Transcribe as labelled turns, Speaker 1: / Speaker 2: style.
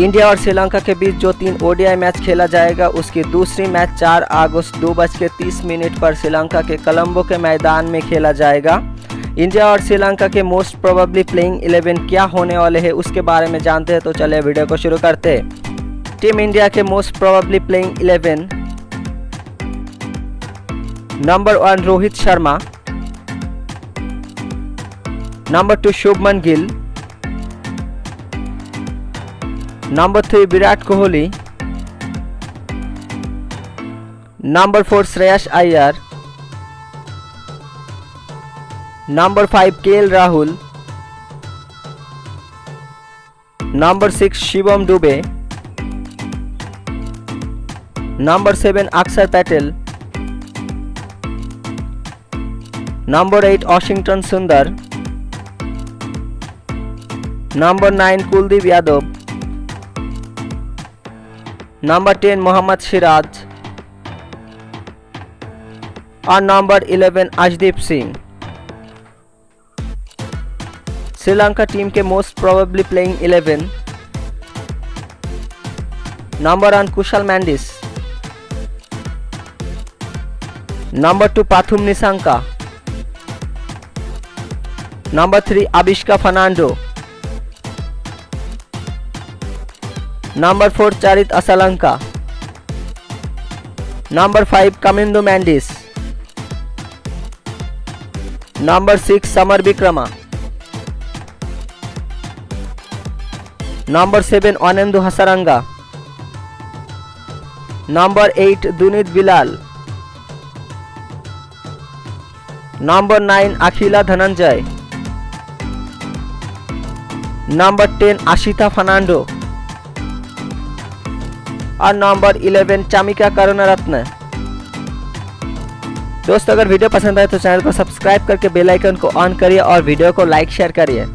Speaker 1: India और श्रीलंका के बीच जो 3 ओडीआई मैच खेला जाएगा उसकी दूसरी मैच 4 अगस्त 2:30 पर श्रीलंका के कोलंबो के मैदान में खेला जाएगा। इंडिया और श्रीलंका के मोस्ट प्रोबेबली प्लेइंग 11 क्या होने वाले हैं उसके बारे में जानते हैं, तो चलिए वीडियो को शुरू करते हैं। टीम इंडिया के most probably playing 11: number 1 Rohit Sharma, number 2 Shubman Gill, number 3 Virat Kohli, number 4 Shreyas Iyer, number 5 KL Rahul, number 6 Shivam Dubey, number 7 अक्षर पटेल, नंबर 8 वॉशिंगटन सुंदर, नंबर 9 कुलदीप यादव, नंबर 10 मोहम्मद सिराज और नंबर 11 अर्शदीप सिंह। श्रीलंका टीम के मोस्ट प्रोबेबली प्लेइंग 11: नंबर 1 कुशल Mendis, number 2 Pathum Nissanka, number 3 Avishka Fernando, number 4 Charith Asalanka, number 5 Kamindu Mendis, number 6 Samarawickrama, number 7 Wanindu Hasaranga, number 8 Dunith बिलाल, number 9 Akila Dhananjaya, number 10 Asitha Fernando और number 11 Chamika Karunaratne. दोस्तों, अगर video पसंद आए तो चैनल को सब्सक्राइब करके बेल आइकन को ऑन करिए और वीडियो को लाइक शेयर करिए।